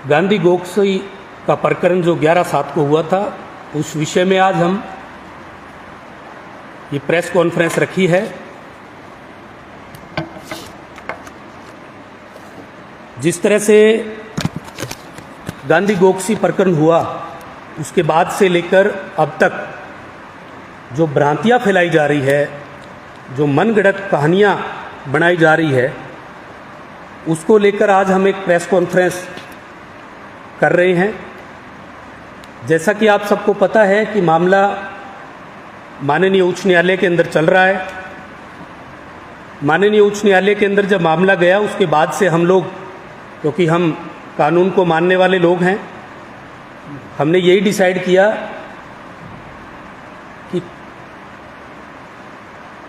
गांधी गोडसे का प्रकरण जो 11/7 को हुआ था, उस विषय में आज हम ये प्रेस कॉन्फ्रेंस रखी है। जिस तरह से गांधी गोडसे प्रकरण हुआ, उसके बाद से लेकर अब तक जो भ्रांतियां फैलाई जा रही है, जो मनगढ़ंत कहानियां बनाई जा रही है, उसको लेकर आज हम एक प्रेस कॉन्फ्रेंस कर रहे हैं। जैसा कि आप सबको पता है कि मामला माननीय उच्च न्यायालय के अंदर चल रहा है। माननीय उच्च न्यायालय के अंदर जब मामला गया, उसके बाद से हम लोग, क्योंकि हम कानून को मानने वाले लोग हैं, हमने यही डिसाइड किया कि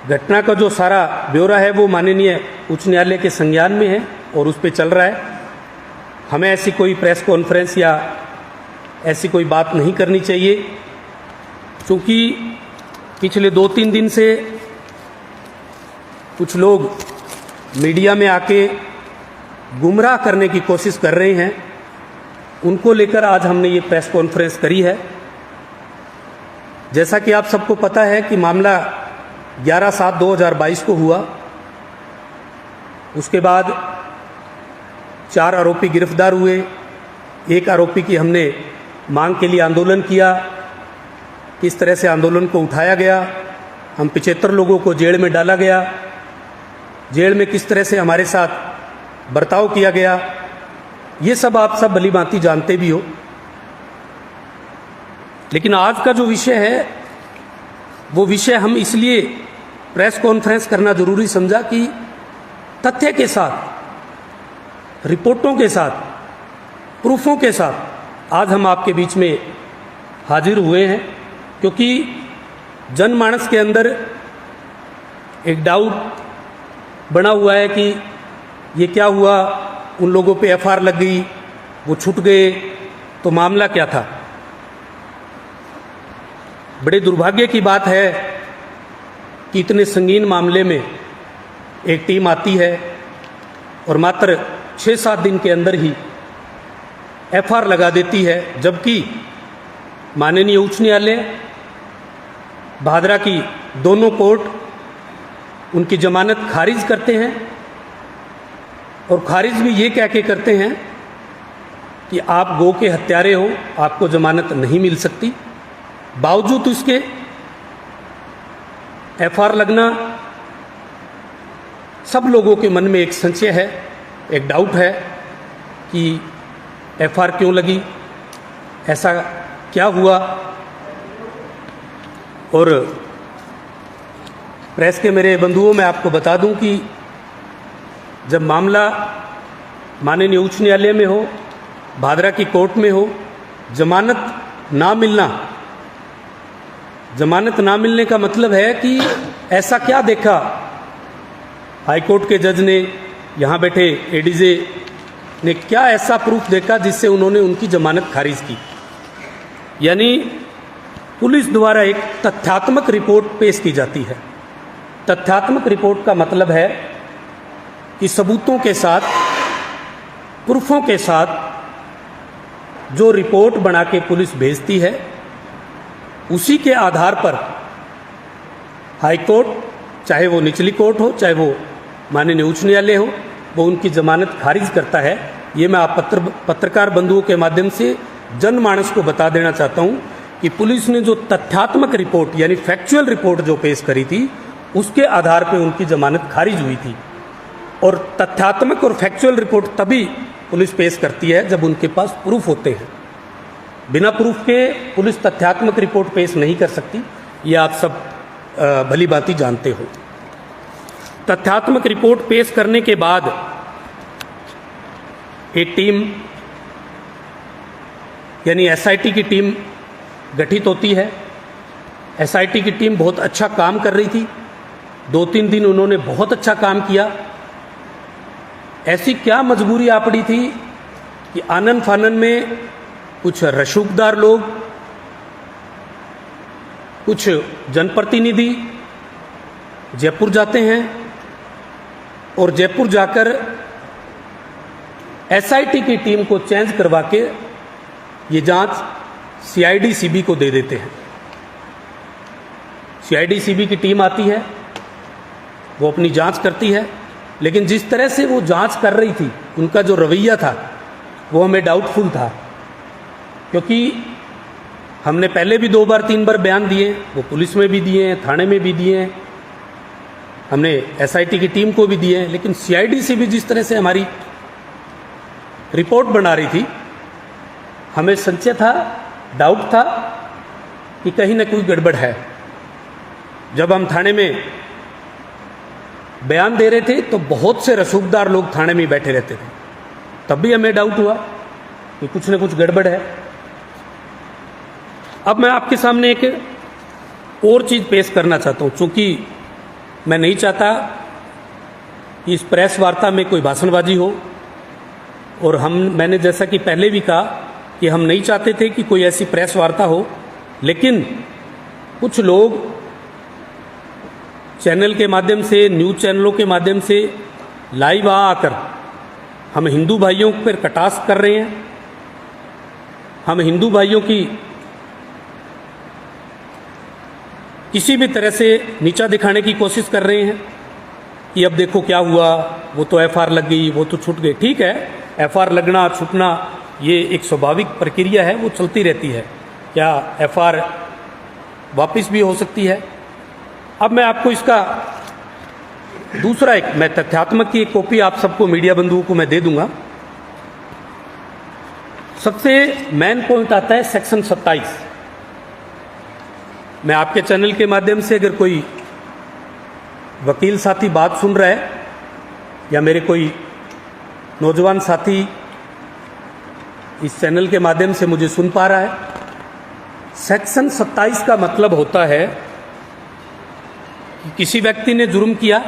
घटना का जो सारा ब्यौरा है वो माननीय उच्च न्यायालय के संज्ञान में है और उस पर चल रहा है। हमें ऐसी कोई प्रेस कॉन्फ्रेंस या ऐसी कोई बात नहीं करनी चाहिए, क्योंकि पिछले 2-3 दिन से कुछ लोग मीडिया में आके गुमराह करने की कोशिश कर रहे हैं। उनको लेकर आज हमने ये प्रेस कॉन्फ्रेंस करी है। जैसा कि आप सबको पता है कि मामला 11/7/2022 को हुआ। उसके बाद 4 आरोपी गिरफ्तार हुए। एक आरोपी की हमने मांग के लिए आंदोलन किया। किस तरह से आंदोलन को उठाया गया, हम 75 लोगों को जेल में डाला गया, जेल में किस तरह से हमारे साथ बर्ताव किया गया, ये सब आप सब भली भांति जानते भी हो। लेकिन आज का जो विषय है, वो विषय हम इसलिए प्रेस कॉन्फ्रेंस करना जरूरी समझा कि तथ्य के साथ, रिपोर्टों के साथ, प्रूफों के साथ आज हम आपके बीच में हाजिर हुए हैं, क्योंकि जनमानस के अंदर एक डाउट बना हुआ है कि ये क्या हुआ, उन लोगों पे एफआईआर लग गई, वो छूट गए, तो मामला क्या था। बड़े दुर्भाग्य की बात है कि इतने संगीन मामले में एक टीम आती है और मात्र 6-7 दिन के अंदर ही एफआईआर लगा देती है, जबकि माननीय उच्च न्यायालय, भादरा की दोनों कोर्ट उनकी जमानत खारिज करते हैं और खारिज भी ये कह के करते हैं कि आप गो के हत्यारे हो, आपको जमानत नहीं मिल सकती। बावजूद इसके एफआईआर लगना, सब लोगों के मन में एक संशय है, एक डाउट है कि एफआईआर क्यों लगी, ऐसा क्या हुआ। और प्रेस के मेरे बंधुओं, मैं आपको बता दूं कि जब मामला माननीय उच्च न्यायालय में हो, भादरा की कोर्ट में हो, जमानत ना मिलने का मतलब है कि ऐसा क्या देखा हाईकोर्ट के जज ने, यहाँ बैठे एडीजे ने क्या ऐसा प्रूफ देखा जिससे उन्होंने उनकी जमानत खारिज की। यानी पुलिस द्वारा एक तथ्यात्मक रिपोर्ट पेश की जाती है। तथ्यात्मक रिपोर्ट का मतलब है कि सबूतों के साथ, प्रूफों के साथ जो रिपोर्ट बना के पुलिस भेजती है, उसी के आधार पर हाईकोर्ट, चाहे वो निचली कोर्ट हो, चाहे वो माननीय उच्च न्यायालय हो, वो उनकी जमानत खारिज करता है। ये मैं आप पत्रकार बंधुओं के माध्यम से जनमानस को बता देना चाहता हूँ कि पुलिस ने जो तथ्यात्मक रिपोर्ट यानी फैक्चुअल रिपोर्ट जो पेश करी थी, उसके आधार पर उनकी जमानत खारिज हुई थी। और तथ्यात्मक और फैक्चुअल रिपोर्ट तभी पुलिस पेश करती है जब उनके पास प्रूफ होते हैं। बिना प्रूफ के पुलिस तथ्यात्मक रिपोर्ट पेश नहीं कर सकती, ये आप सब भली भांति जानते हो। तथ्यात्मक रिपोर्ट पेश करने के बाद एक टीम यानी एसआईटी की टीम गठित होती है। एसआईटी की टीम बहुत अच्छा काम कर रही थी। 2-3 दिन उन्होंने बहुत अच्छा काम किया। ऐसी क्या मजबूरी आ पड़ी थी कि आनन फानन में कुछ रसूखदार लोग, कुछ जनप्रतिनिधि जयपुर जाते हैं और जयपुर जाकर एसआईटी की टीम को चेंज करवा के ये जांच सीआईडी सीबी को दे देते हैं। सीआईडी सीबी की टीम आती है, वो अपनी जांच करती है, लेकिन जिस तरह से वो जांच कर रही थी, उनका जो रवैया था वो हमें डाउटफुल था, क्योंकि हमने पहले भी 2 बार 3 बार बयान दिए, वो पुलिस में भी दिए हैं, थाने में भी दिए हैं, हमने एसआईटी की टीम को भी दिए हैं, लेकिन सीआईडी से भी जिस तरह से हमारी रिपोर्ट बना रही थी, हमें संशय था, डाउट था कि कहीं ना कोई गड़बड़ है। जब हम थाने में बयान दे रहे थे तो बहुत से रसूखदार लोग थाने में बैठे रहते थे, तब भी हमें डाउट हुआ कि कुछ ना कुछ गड़बड़ है। अब मैं आपके सामने एक और चीज़ पेश करना चाहता हूँ, चूँकि मैं नहीं चाहता कि इस प्रेस वार्ता में कोई भाषणबाजी हो, और मैंने जैसा कि पहले भी कहा कि हम नहीं चाहते थे कि कोई ऐसी प्रेस वार्ता हो, लेकिन कुछ लोग चैनल के माध्यम से, न्यूज़ चैनलों के माध्यम से लाइव आकर हम हिंदू भाइयों पर कटाक्ष कर रहे हैं, हम हिंदू भाइयों की किसी भी तरह से नीचा दिखाने की कोशिश कर रहे हैं कि अब देखो क्या हुआ, वो तो एफआईआर लग गई, वो तो छूट गए। ठीक है, एफआईआर लगना छूटना ये एक स्वाभाविक प्रक्रिया है, वो चलती रहती है। क्या एफआईआर वापस भी हो सकती है? अब मैं आपको इसका दूसरा मैं तथ्यात्मक की एक कॉपी आप सबको, मीडिया बंधुओं को मैं दे दूंगा। सबसे मेन पॉइंट आता है सेक्शन 27। मैं आपके चैनल के माध्यम से अगर कोई वकील साथी बात सुन रहा है या मेरे कोई नौजवान साथी इस चैनल के माध्यम से मुझे सुन पा रहा है, सेक्शन 27 का मतलब होता है कि किसी व्यक्ति ने जुर्म किया,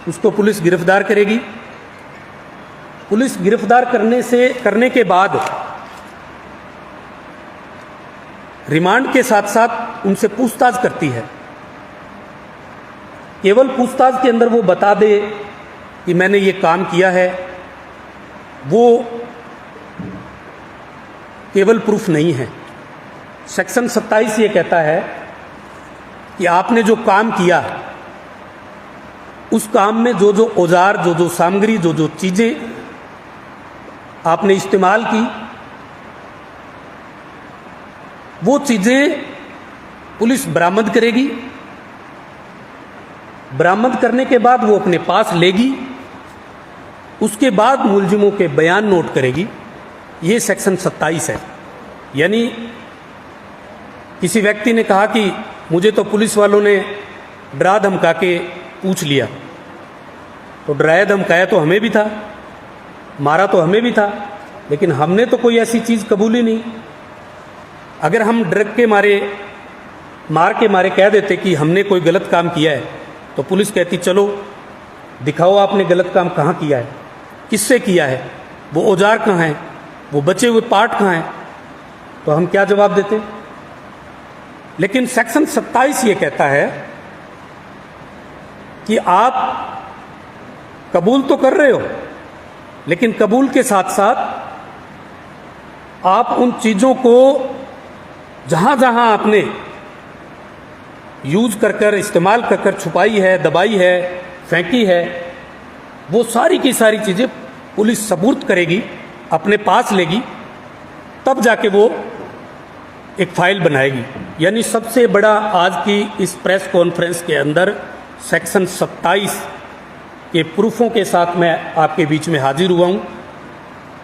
उसको पुलिस गिरफ्तार करेगी। पुलिस गिरफ्तार करने के बाद रिमांड के साथ साथ उनसे पूछताछ करती है। केवल पूछताछ के अंदर वो बता दे कि मैंने ये काम किया है, वो केवल प्रूफ नहीं है। सेक्शन 27 ये कहता है कि आपने जो काम किया, उस काम में जो जो औजार, जो जो सामग्री, जो जो चीज़ें आपने इस्तेमाल की, वो चीज़ें पुलिस बरामद करेगी। बरामद करने के बाद वो अपने पास लेगी, उसके बाद मुलजिमों के बयान नोट करेगी। ये सेक्शन 27 है। यानी किसी व्यक्ति ने कहा कि मुझे तो पुलिस वालों ने डरा धमका के पूछ लिया, तो डराया धमकाया तो हमें भी था, मारा तो हमें भी था, लेकिन हमने तो कोई ऐसी चीज़ कबूली नहीं। अगर हम डर के मारे, मार के मारे कह देते कि हमने कोई गलत काम किया है, तो पुलिस कहती चलो दिखाओ आपने गलत काम कहाँ किया है, किससे किया है, वो औजार कहाँ हैं, वो बचे हुए पार्ट कहाँ हैं, तो हम क्या जवाब देते। लेकिन सेक्शन 27 ये कहता है कि आप कबूल तो कर रहे हो, लेकिन कबूल के साथ साथ आप उन चीज़ों को जहाँ जहाँ आपने यूज कर इस्तेमाल कर छुपाई है, दबाई है, फेंकी है, वो सारी की सारी चीज़ें पुलिस सबूत करेगी, अपने पास लेगी, तब जाके वो एक फाइल बनाएगी। यानी सबसे बड़ा आज की इस प्रेस कॉन्फ्रेंस के अंदर सेक्शन 27 के प्रूफों के साथ मैं आपके बीच में हाजिर हुआ हूँ।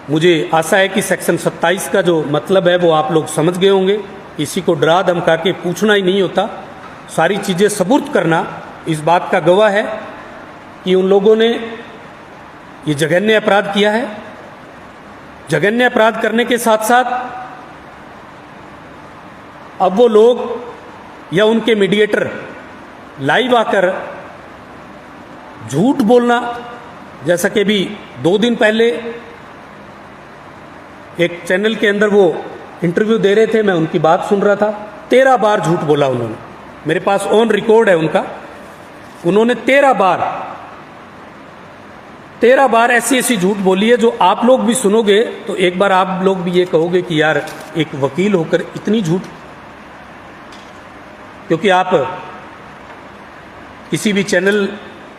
मुझे आशा है कि सेक्शन 27 का जो मतलब है वो आप लोग समझ गए होंगे। किसी को डरा धमका के पूछना ही नहीं होता, सारी चीज़ें सबूत करना इस बात का गवाह है कि उन लोगों ने ये जघन्य अपराध किया है। जघन्य अपराध करने के साथ साथ अब वो लोग या उनके मीडिएटर लाइव आकर झूठ बोलना, जैसा कि अभी 2 दिन पहले एक चैनल के अंदर वो इंटरव्यू दे रहे थे, मैं उनकी बात सुन रहा था, 13 बार झूठ बोला उन्होंने। मेरे पास ऑन रिकॉर्ड है उनका, उन्होंने 13 बार 13 बार ऐसी ऐसी झूठ बोली है जो आप लोग भी सुनोगे तो एक बार आप लोग भी ये कहोगे कि यार एक वकील होकर इतनी झूठ। क्योंकि आप किसी भी चैनल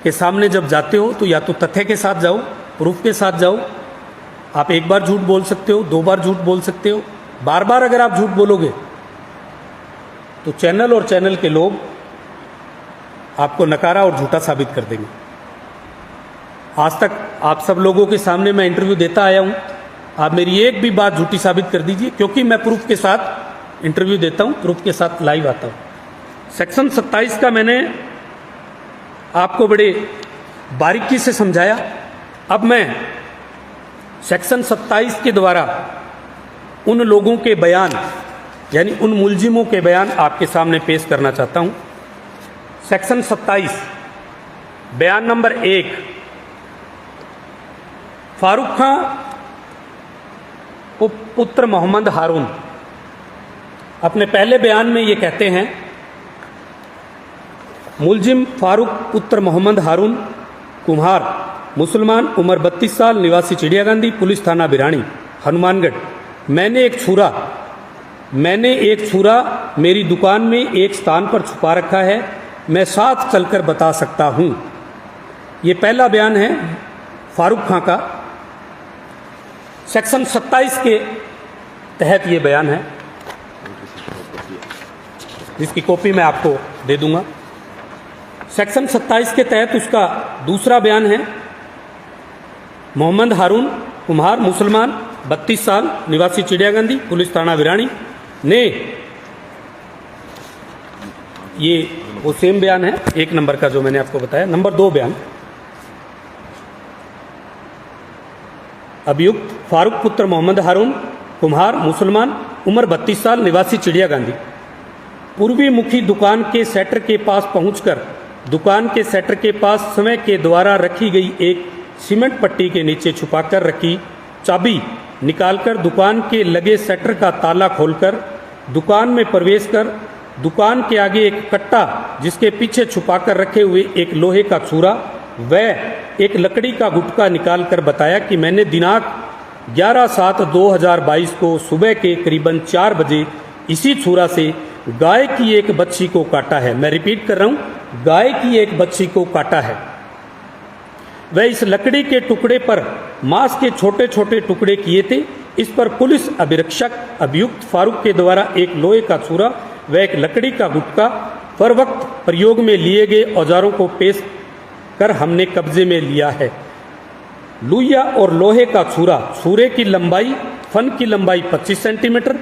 के सामने जब जाते हो तो या तो तथ्य के साथ जाओ, प्रूफ के साथ जाओ। आप एक बार झूठ बोल सकते हो, 2 बार झूठ बोल सकते हो, बार बार अगर आप झूठ बोलोगे तो चैनल और चैनल के लोग आपको नकारा और झूठा साबित कर देंगे। आज तक आप सब लोगों के सामने मैं इंटरव्यू देता आया हूं, आप मेरी एक भी बात झूठी साबित कर दीजिए, क्योंकि मैं प्रूफ के साथ इंटरव्यू देता हूं, प्रूफ के साथ लाइव आता हूं। सेक्शन 27 का मैंने आपको बड़े बारीकी से समझाया। अब मैं सेक्शन 27 के द्वारा उन लोगों के बयान यानी उन मुलजिमों के बयान आपके सामने पेश करना चाहता हूं। सेक्शन 27 बयान नंबर 1, फारूक खां पुत्र मोहम्मद हारून अपने पहले बयान में ये कहते हैं, मुलजिम फारूक पुत्र मोहम्मद हारून कुम्हार, मुसलमान, उम्र 32 साल, निवासी चिड़ियागांधी, पुलिस थाना बिरानी, हनुमानगढ़। मैंने एक छुरा मेरी दुकान में एक स्थान पर छुपा रखा है, मैं साथ चलकर बता सकता हूं। ये पहला बयान है फारूक खां का। सेक्शन 27 के तहत ये बयान है, जिसकी कॉपी मैं आपको दे दूंगा। सेक्शन 27 के तहत उसका दूसरा बयान है, मोहम्मद हारून कुम्हार, मुसलमान, 32 साल, निवासी चिड़ियागांधी, पुलिस थाना बिरानी ने, ये वो सेम बयान है 1 नंबर का जो मैंने आपको बताया। नंबर 2 बयान, अभियुक्त फारूक पुत्र मोहम्मद हारून कुम्हार, मुसलमान, उम्र 32 साल, निवासी चिड़ियागांधी, पूर्वी मुखी दुकान के सेटर के पास पहुंचकर दुकान के सेटर के पास समय के द्वारा रखी गई एक सीमेंट पट्टी के नीचे छुपाकर रखी चाबी निकालकर दुकान के लगे सेटर का ताला खोलकर दुकान में प्रवेश कर दुकान के आगे एक कट्टा जिसके पीछे छुपाकर रखे हुए एक लोहे का छुरा व एक लकड़ी का गुटका निकालकर बताया कि मैंने दिनांक 11/7/2022 को सुबह के करीबन 4 बजे इसी छुरा से गाय की एक बच्ची को काटा है। मैं रिपीट कर रहा हूं, गाय की एक बच्ची को काटा है। वह इस लकड़ी के टुकड़े पर मांस के छोटे छोटे टुकड़े किए थे। इस पर पुलिस अभिरक्षक अभियुक्त फारूक के द्वारा एक लोहे का छुरा व एक लकड़ी का गुटका पर वक्त प्रयोग में लिए गए औजारों को पेश कर हमने कब्जे में लिया है। लुइया और लोहे का छुरा, छुरे की लंबाई, फन की लंबाई 25 सेंटीमीटर,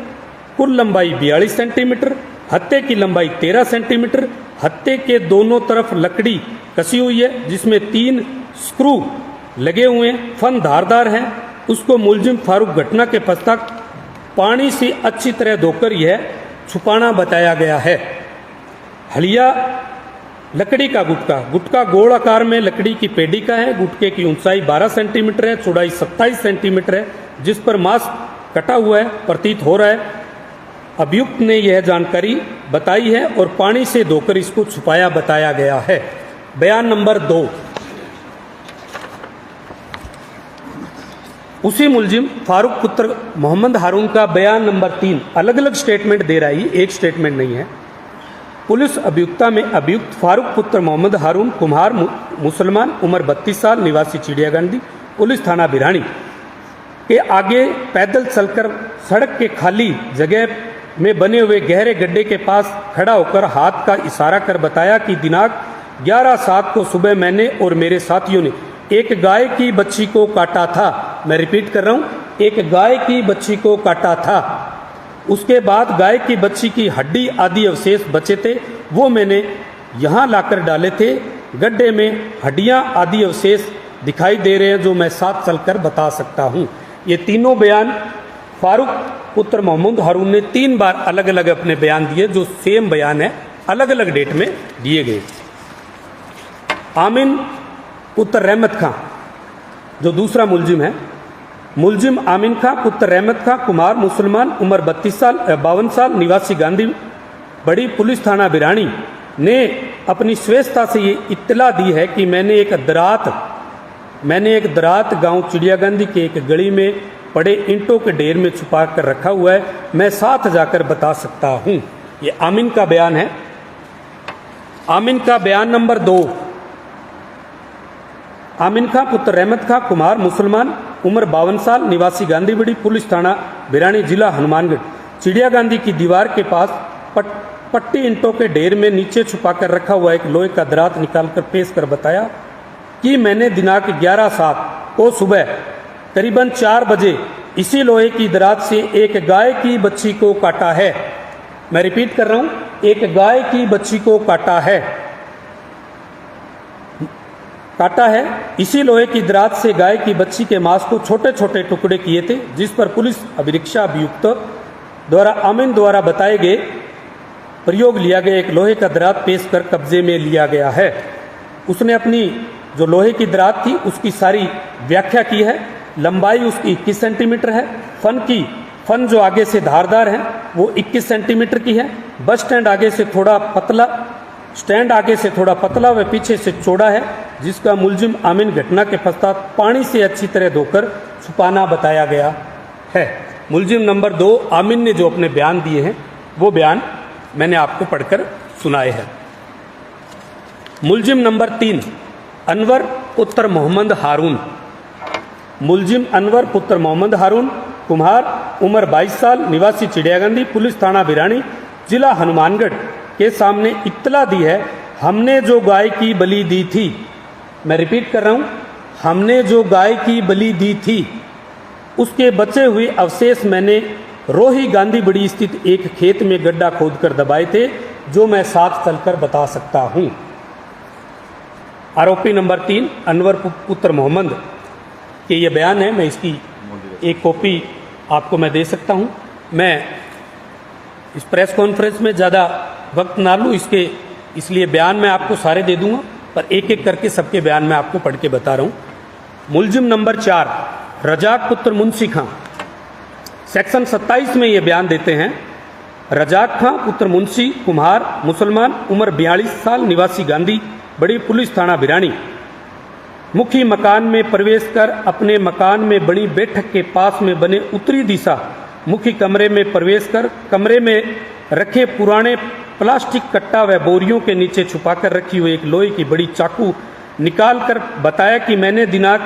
कुल लंबाई 42 सेंटीमीटर, हत्थे की लंबाई 13 सेंटीमीटर, हत्थे के दोनों तरफ लकड़ी कसी हुई है जिसमें 3 स्क्रू लगे हुए हैं, फन धारदार है। उसको मुलजिम फारूक घटना के पश्चात पानी से अच्छी तरह धोकर यह छुपाना बताया गया है। हलिया लकड़ी का गुटका गोल आकार में लकड़ी की पेड़ी का है। गुटके की ऊंचाई 12 सेंटीमीटर है, चौड़ाई 27 सेंटीमीटर है, जिस पर मांस कटा हुआ है प्रतीत हो रहा है। अभियुक्त ने यह जानकारी बताई है और पानी से धोकर इसको छुपाया बताया गया है। बयान नंबर 2, उसी मुलजिम फारूक पुत्र मोहम्मद हारून का बयान नंबर 3 अलग अलग स्टेटमेंट दे रहा है, एक स्टेटमेंट नहीं है। पुलिस अभियुक्ता में अभियुक्त फारूक पुत्र मोहम्मद हारून कुम्हार, मुसलमान, उम्र 32 साल, निवासी चिड़ियागांधी, पुलिस थाना बिरानी के आगे पैदल चलकर सड़क के खाली जगह में बने हुए गहरे गड्ढे के पास खड़ा होकर हाथ का इशारा कर बताया कि दिनांक 11/7 को सुबह मैंने और मेरे साथियों ने एक गाय की बच्ची को काटा था। मैं रिपीट कर रहा हूं, एक गाय की बच्ची को काटा था। उसके बाद गाय की बच्ची की हड्डी आदि अवशेष बचे थे, वो मैंने यहाँ लाकर डाले थे। गड्ढे में हड्डियाँ आदि अवशेष दिखाई दे रहे हैं जो मैं साथ चलकर बता सकता हूँ। ये तीनों बयान फारूक पुत्र मोहम्मद हारून ने 3 बार अलग अलग अपने बयान दिए, जो सेम बयान है, अलग अलग डेट में दिए गए। आमिन पुत्र रहमत खां जो दूसरा मुलजिम है, मुलजिम आमिन खां पुत्र रहमत खां कुमार, मुसलमान, उम्र 52 साल, निवासी गांधी बड़ी, पुलिस थाना बिरानी ने अपनी स्वेच्छा से ये इत्तला दी है कि मैंने एक दरात मैंने एक दरात गांव चिड़ियागंदी के एक गली में पड़े ईंटों के ढेर में छुपा कर रखा हुआ है, मैं साथ जाकर बता सकता हूं। ये आमिन का बयान है। आमिन का बयान नंबर 2। आमिन खां पुत्र रहमत खां कुम्हार, मुसलमान, उम्र 52 साल, निवासी गांधीबड़ी, पुलिस थाना भिरानी, जिला हनुमानगढ़। चिड़ियागंदी की दीवार के पास पट्टी ईंटों के ढेर में नीचे छुपा कर रखा हुआ एक लोहे का दरात निकालकर पेश कर बताया कि मैंने दिनांक 11/7 को सुबह करीबन 4 बजे इसी लोहे की दरात से एक गाय की बच्ची को काटा है। मैं रिपीट कर रहा हूं, एक गाय की बच्ची को काटा है। इसी लोहे की दरात से गाय की बच्ची के मांस को छोटे छोटे टुकड़े किए थे, जिस पर पुलिस अभिरक्षा अभियुक्त द्वारा आमिन द्वारा बताए गए प्रयोग लिया गया एक लोहे का दरात पेश कर कब्जे में लिया गया है। उसने अपनी जो लोहे की दरात थी उसकी सारी व्याख्या की है। लंबाई उसकी 21 सेंटीमीटर है। फन जो आगे से धारदार है वो 21 सेंटीमीटर की है। बस स्टैंड आगे से थोड़ा पतला व पीछे से चौड़ा है, जिसका मुलजिम आमिन घटना के पश्चात पानी से अच्छी तरह धोकर छुपाना बताया गया है। मुलजिम नंबर 2 आमिन ने जो अपने बयान दिए हैं वो बयान मैंने आपको पढ़कर सुनाए हैं। मुलजिम नंबर 3 अनवर पुत्र मोहम्मद हारून। मुलजिम अनवर पुत्र मोहम्मद हारून कुम्हार, उम्र 22 साल, निवासी चिड़ियागंदी, पुलिस थाना भिरानी, जिला हनुमानगढ़ के सामने इत्तला दी है, हमने जो गाय की बलि दी थी, मैं रिपीट कर रहा हूं, हमने जो गाय की बलि दी थी उसके बचे हुए अवशेष मैंने रोही गांधीबड़ी स्थित एक खेत में गड्ढा खोदकर दबाए थे, जो मैं साथ चलकर बता सकता हूं। आरोपी नंबर 3 अनवर पुत्र मोहम्मद के ये बयान है। मैं इसकी एक कॉपी आपको मैं दे सकता हूं। मैं इस प्रेस कॉन्फ्रेंस में ज़्यादा वक्त ना लूँ इसलिए बयान मैं आपको सारे दे दूंगा, पर एक एक करके सबके बयान मैं आपको पढ़ के बता रहा हूं। मुलजिम नंबर 4 रजाक पुत्र मुंशी खां, सेक्शन 27 में ये बयान देते हैं। रजाक खां पुत्र मुंशी कुम्हार, मुसलमान, उम्र 42 साल, निवासी गांधी बड़ी, पुलिस थाना भिरानी, मुखी मकान में प्रवेश कर अपने मकान में बनी बैठक के पास में बने उत्तरी दिशा मुखी कमरे में प्रवेश कर कमरे में रखे पुराने प्लास्टिक कट्टा व बोरियों के नीचे छुपाकर रखी हुई एक लोहे की बड़ी चाकू निकालकर बताया कि मैंने दिनांक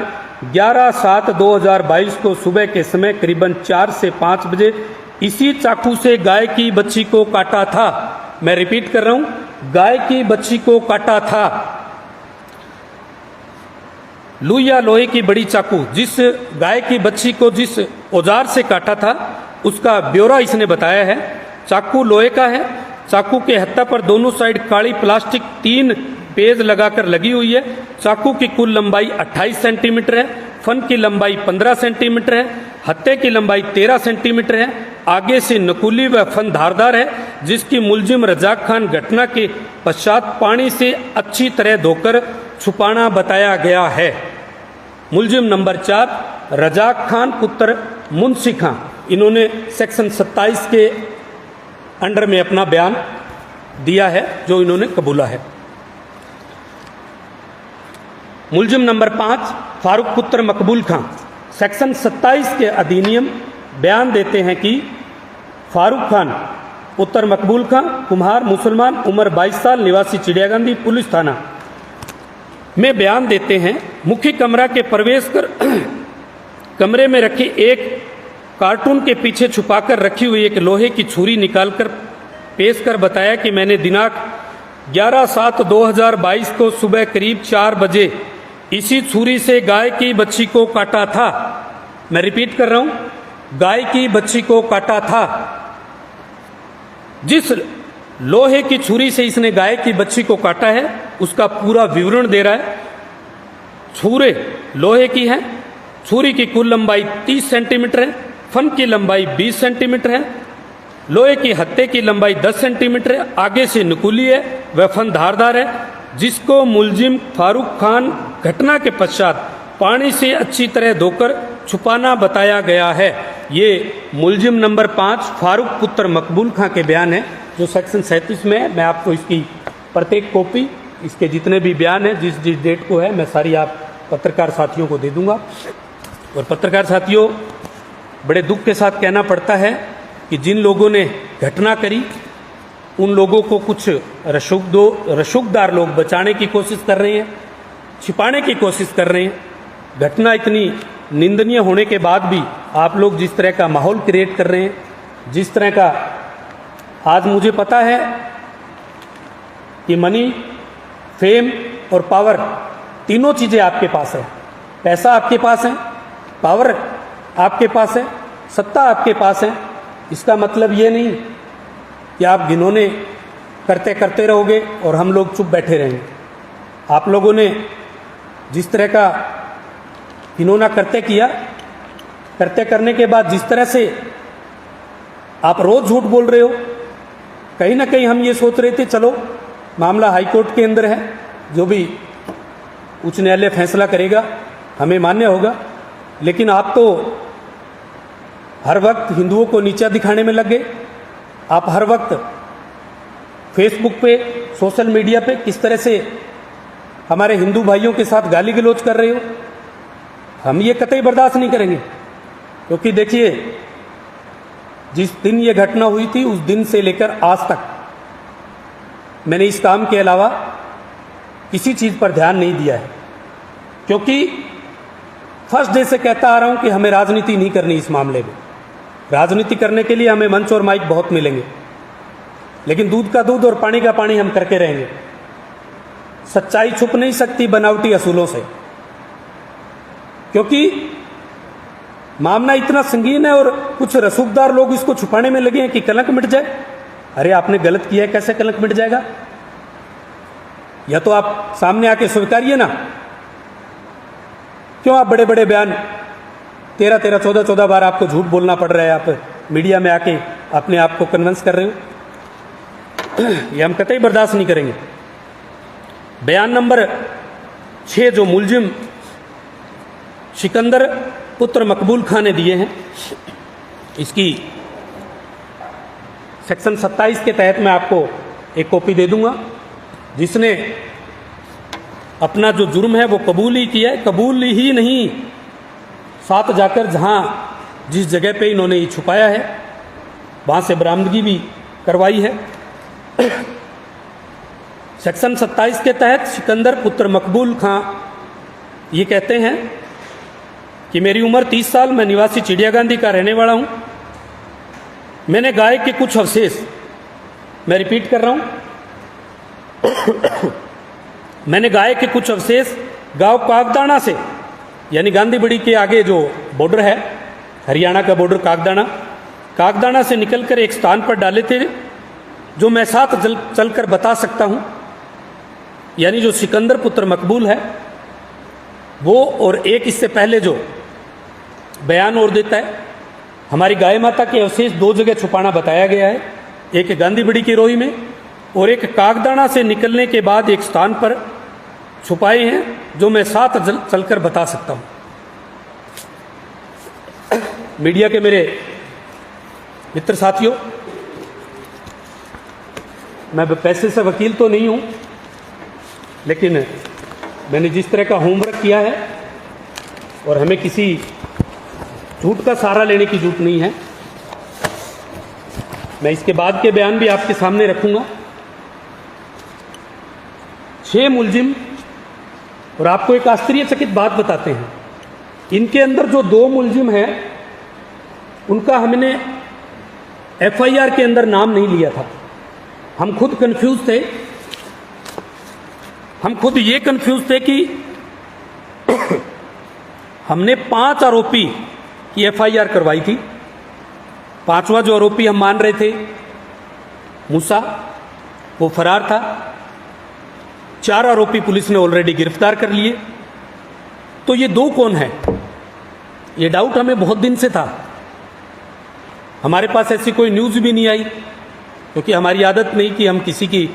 11/7/2022 को सुबह के समय करीबन 4 से 5 बजे इसी चाकू से गाय की बच्ची को काटा था। मैं रिपीट कर रहा हूं, गाय की बच्ची को काटा था। लुइया लोहे की बड़ी चाकू, जिस गाय की बच्ची को जिस औजार से काटा था उसका ब्यौरा इसने बताया है। चाकू लोहे का है। चाकू के हत्था पर दोनों साइड काली प्लास्टिक 3 पेज लगाकर लगी हुई है। चाकू की कुल लंबाई 28 सेंटीमीटर है। फन की लंबाई 15 सेंटीमीटर है। हत्थे की लंबाई 13 सेंटीमीटर है। आगे से नकुली व फन धारदार है, जिसकी मुलजिम रजाक खान घटना के पश्चात पानी से अच्छी तरह धोकर छुपाना बताया गया है। मुलजिम नंबर 4 रजाक खान पुत्र मुंशी खां, इन्होंने सेक्शन 27 के अंडर में अपना बयान दिया है, जो इन्होंने कबूला है। मुलजिम नंबर 5 फारूक पुत्र मकबूल खां, सेक्शन 27 के अधिनियम बयान देते हैं कि फारूक खान पुत्र मकबूल खां कुम्हार, मुसलमान, उम्र 22 साल, निवासी चिड़ियागंदी, पुलिस थाना में बयान देते हैं। मुख्य कमरा के प्रवेश कर कमरे में रखे एक कार्टून के पीछे छुपाकर रखी हुई एक लोहे की छुरी निकालकर पेश कर बताया कि मैंने दिनांक 11/7/2022 को सुबह करीब 4 बजे इसी छुरी से गाय की बच्ची को काटा था। मैं रिपीट कर रहा हूं, गाय की बच्ची को काटा था। जिस लोहे की छुरी से इसने गाय की बच्ची को काटा है उसका पूरा विवरण दे रहा है। छुरे लोहे की है। छुरी की कुल लंबाई 30 सेंटीमीटर है। फन की लंबाई 20 सेंटीमीटर है। लोहे की हत्थे की लंबाई 10 सेंटीमीटर है। आगे से नुकीली है वह फन धारदार है, जिसको मुलजिम फारूक खान घटना के पश्चात पानी से अच्छी तरह धोकर छुपाना बताया गया है। ये मुलजिम नंबर 5 फारूक पुत्र मकबूल खां के बयान है, जो सेक्शन 37 में है। मैं आपको इसकी प्रत्येक कॉपी, इसके जितने भी बयान हैं जिस जिस डेट को है, मैं सारी पत्रकार साथियों को दे दूंगा। और पत्रकार साथियों, बड़े दुख के साथ कहना पड़ता है कि जिन लोगों ने घटना करी उन लोगों को कुछ रसूखदार लोग बचाने की कोशिश कर रहे हैं, छिपाने की कोशिश कर रहे हैं। घटना इतनी निंदनीय होने के बाद भी आप लोग जिस तरह का माहौल क्रिएट कर रहे हैं, जिस तरह का, आज मुझे पता है कि मनी, फेम और पावर तीनों चीज़ें आपके पास है। पैसा आपके पास है, पावर आपके पास है, सत्ता आपके पास है। इसका मतलब ये नहीं कि आप घिनौने करते करते रहोगे और हम लोग चुप बैठे रहेंगे। आप लोगों ने जिस तरह का घिनौना करते करने के बाद जिस तरह से आप रोज झूठ बोल रहे हो, कहीं ना कहीं हम ये सोच रहे थे चलो मामला हाईकोर्ट के अंदर है, जो भी उच्च न्यायालय फैसला करेगा हमें मान्य होगा। लेकिन आप तो हर वक्त हिंदुओं को नीचा दिखाने में लग गए। आप हर वक्त फेसबुक पे, सोशल मीडिया पे किस तरह से हमारे हिंदू भाइयों के साथ गाली गलौज कर रहे हो। हम ये कतई बर्दाश्त नहीं करेंगे, क्योंकि देखिए जिस दिन ये घटना हुई थी उस दिन से लेकर आज तक मैंने इस काम के अलावा किसी चीज़ पर ध्यान नहीं दिया है, क्योंकि फर्स्ट डे से कहता आ रहा हूं कि हमें राजनीति नहीं करनी। इस मामले में राजनीति करने के लिए हमें मंच और माइक बहुत मिलेंगे, लेकिन दूध का दूध और पानी का पानी हम करके रहेंगे। सच्चाई छुप नहीं सकती बनावटी असूलों से, क्योंकि मामला इतना संगीन है और कुछ रसूखदार लोग इसको छुपाने में लगे हैं कि कलंक मिट जाए। अरे आपने गलत किया है, कैसे कलंक मिट जाएगा? या तो आप सामने आके स्वीकारिए ना। क्यों आप बड़े बड़े बयान 13 14 बार आपको झूठ बोलना पड़ रहा है, आप मीडिया में आके अपने आप को कन्विंस कर रहे हो? ये हम कतई बर्दाश्त नहीं करेंगे। बयान नंबर 6 जो मुलजिम सिकंदर पुत्र मकबूल खान ने दिए हैं, इसकी सेक्शन 27 के तहत मैं आपको एक कॉपी दे दूंगा, जिसने अपना जो जुर्म है वो कबूल ही किया है। कबूल ही नहीं, साथ जाकर जिस जगह पे इन्होंने ये छुपाया है वहाँ से बरामदगी भी करवाई है। सेक्शन 27 के तहत सिकंदर पुत्र मकबूल खां ये कहते हैं कि मेरी उम्र 30 साल, मैं निवासी चिड़ियागांधी का रहने वाला हूँ। मैंने गाय के कुछ अवशेष, मैं रिपीट कर रहा हूँ, मैंने गाय के कुछ अवशेष गांव कागदाना से, यानी गांधीबड़ी के आगे जो बॉर्डर है, हरियाणा का बॉर्डर कागदाना से निकलकर एक स्थान पर डाले थे, जो मैं साथ चलकर बता सकता हूँ। यानी जो सिकंदर पुत्र मकबूल है वो, और एक इससे पहले जो बयान और देता है, हमारी गाय माता के अवशेष 2 जगह छुपाना बताया गया है, एक गांधीबड़ी की रोही में और एक कागदाना से निकलने के बाद एक स्थान पर छुपाए हैं, जो मैं साथ चलकर बता सकता हूं। मीडिया के मेरे मित्र साथियों, मैं पैसे से वकील तो नहीं हूं, लेकिन मैंने जिस तरह का होमवर्क किया है, और हमें किसी झूठ का सहारा लेने की जरूरत नहीं है, मैं इसके बाद के बयान भी आपके सामने रखूंगा। 6 मुलजिम, और आपको एक आश्चर्यचकित बात बताते हैं, इनके अंदर जो 2 मुलजिम हैं उनका हमने FIR के अंदर नाम नहीं लिया था। हम खुद कंफ्यूज थे, हम खुद ये कंफ्यूज थे कि हमने 5 आरोपी की FIR करवाई थी। 5वां जो आरोपी हम मान रहे थे मूसा, वो फरार था। 4 आरोपी पुलिस ने ऑलरेडी गिरफ्तार कर लिए। तो ये 2 कौन है, ये डाउट हमें बहुत दिन से था। हमारे पास ऐसी कोई न्यूज़ भी नहीं आई, क्योंकि हमारी आदत नहीं कि हम किसी की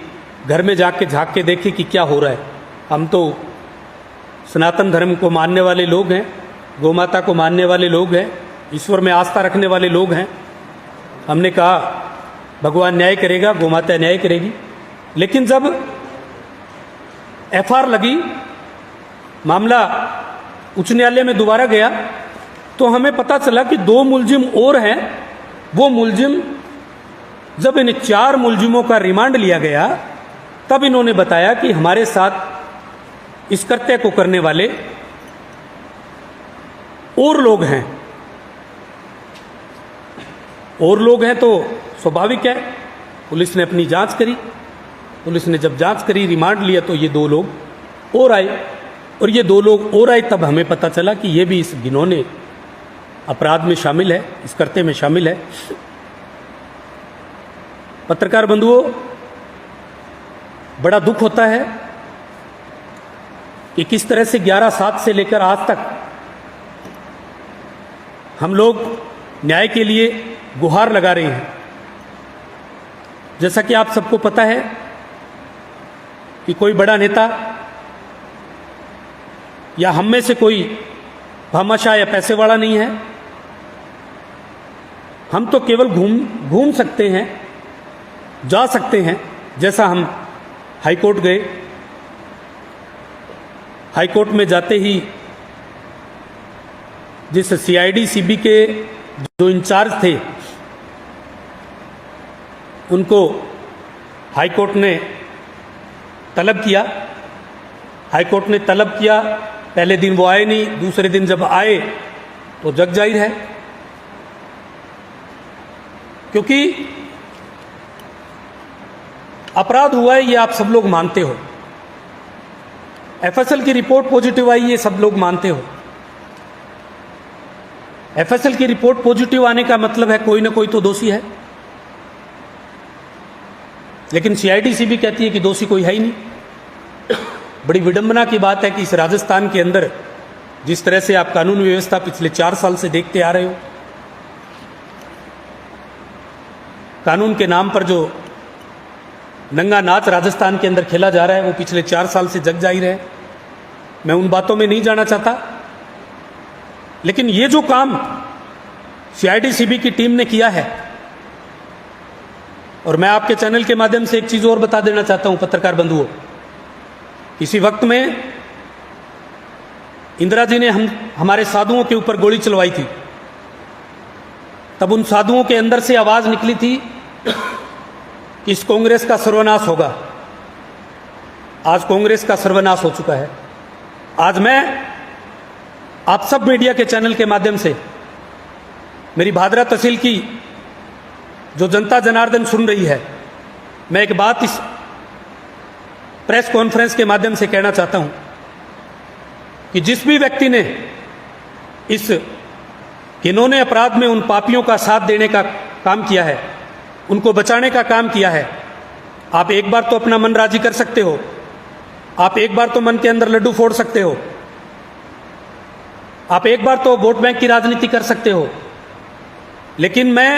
घर में जाके झांक के देखें कि क्या हो रहा है। हम तो सनातन धर्म को मानने वाले लोग हैं, गौमाता को मानने वाले लोग हैं, ईश्वर में आस्था रखने वाले लोग हैं। हमने कहा भगवान न्याय करेगा, गौमाता न्याय करेगी। लेकिन जब FR लगी, मामला उच्च न्यायालय में दोबारा गया तो हमें पता चला कि 2 मुलजिम और हैं। वो मुलजिम, जब इन 4 मुलजिमों का रिमांड लिया गया तब इन्होंने बताया कि हमारे साथ इस कृत्य को करने वाले और लोग हैं। और लोग हैं तो स्वाभाविक है, पुलिस ने अपनी जांच करी। पुलिस ने जब जांच करी, रिमांड लिया, तो ये 2 लोग और आए। और ये 2 लोग और आए तब हमें पता चला कि ये भी इस घिनौने अपराध में शामिल है, इस कृत्य में शामिल है। पत्रकार बंधुओं, बड़ा दुख होता है कि किस तरह से 11/7 से लेकर आज तक हम लोग न्याय के लिए गुहार लगा रहे हैं। जैसा कि आप सबको पता है कि कोई बड़ा नेता या हम में से कोई भामाशाह या पैसे वाला नहीं है। हम तो केवल घूम सकते हैं, जा सकते हैं। जैसा हम हाईकोर्ट गए, हाईकोर्ट में जाते ही जिस CID CB के जो इंचार्ज थे उनको हाईकोर्ट ने तलब किया। हाईकोर्ट ने तलब किया, पहले दिन वो आए नहीं, दूसरे दिन जब आए तो जग जाहिर है, क्योंकि अपराध हुआ है ये आप सब लोग मानते हो। FSL की रिपोर्ट पॉजिटिव आई, ये सब लोग मानते हो। FSL की रिपोर्ट पॉजिटिव आने का मतलब है कोई ना कोई तो दोषी है। लेकिन CID CB कहती है कि दोषी कोई है ही नहीं। बड़ी विडंबना की बात है कि इस राजस्थान के अंदर जिस तरह से आप कानून व्यवस्था पिछले 4 साल से देखते आ रहे हो, कानून के नाम पर जो नंगा नाच राजस्थान के अंदर खेला जा रहा है वो पिछले 4 साल से जग जाहिर है। मैं उन बातों में नहीं जाना चाहता, लेकिन ये जो काम CID CB की टीम ने किया है, और मैं आपके चैनल के माध्यम से एक चीज और बता देना चाहता हूं पत्रकार बंधुओं, किसी वक्त में इंदिरा जी ने हमारे साधुओं के ऊपर गोली चलवाई थी, तब उन साधुओं के अंदर से आवाज निकली थी कि इस कांग्रेस का सर्वनाश होगा। आज कांग्रेस का सर्वनाश हो चुका है। आज मैं आप सब मीडिया के चैनल के माध्यम से मेरी भादरा तहसील की जो जनता जनार्दन सुन रही है, मैं एक बात इस प्रेस कॉन्फ्रेंस के माध्यम से कहना चाहता हूं कि जिस भी व्यक्ति ने इस घिनौने अपराध में उन पापियों का साथ देने का काम किया है, उनको बचाने का काम किया है, आप एक बार तो अपना मन राजी कर सकते हो, आप एक बार तो मन के अंदर लड्डू फोड़ सकते हो, आप एक बार तो वोट बैंक की राजनीति कर सकते हो। लेकिन मैं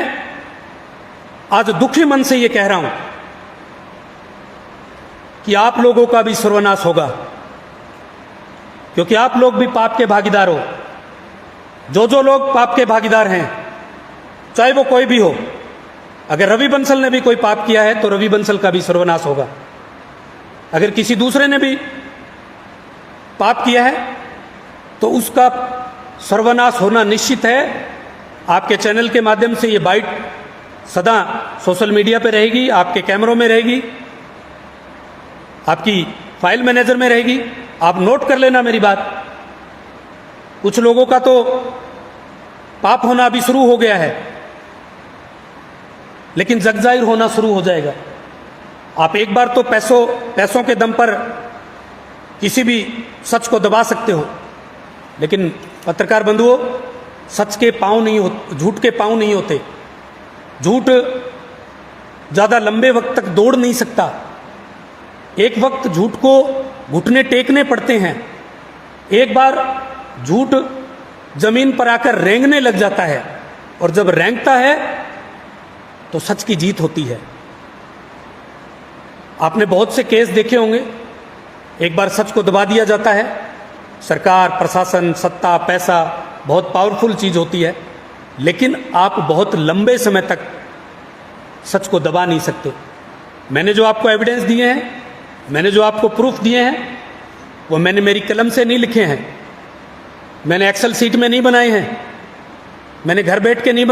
आज दुखी मन से यह कह रहा हूं कि आप लोगों का भी सर्वनाश होगा, क्योंकि आप लोग भी पाप के भागीदार हो। जो लोग पाप के भागीदार हैं, चाहे वो कोई भी हो, अगर रवि बंसल ने भी कोई पाप किया है तो रवि बंसल का भी सर्वनाश होगा। अगर किसी दूसरे ने भी पाप किया है तो उसका सर्वनाश होना निश्चित है। आपके चैनल के माध्यम से ये बाइट सदा सोशल मीडिया पे रहेगी, आपके कैमरों में रहेगी, आपकी फाइल मैनेजर में रहेगी। आप नोट कर लेना मेरी बात। कुछ लोगों का तो पाप होना अभी शुरू हो गया है, लेकिन जग जाहिर होना शुरू हो जाएगा। आप एक बार तो पैसों के दम पर किसी भी सच को दबा सकते हो, लेकिन पत्रकार बंधुओं, सच के पांव नहीं होते, झूठ के पांव नहीं होते। झूठ ज्यादा लंबे वक्त तक दौड़ नहीं सकता। एक वक्त झूठ को घुटने टेकने पड़ते हैं। एक बार झूठ जमीन पर आकर रेंगने लग जाता है, और जब रेंगता है तो सच की जीत होती है। आपने बहुत से केस देखे होंगे, एक बार सच को दबा दिया जाता है। सरकार, प्रशासन, सत्ता, पैसा बहुत पावरफुल चीज होती है, लेकिन आप बहुत लंबे समय तक सच को दबा नहीं सकते। मैंने जो आपको एविडेंस दिए हैं, मैंने जो आपको प्रूफ दिए हैं, वो मैंने मेरी कलम से नहीं लिखे हैं। मैंने एक्सेल सीट में नहीं बनाए हैं, मैंने घर बैठ के नहीं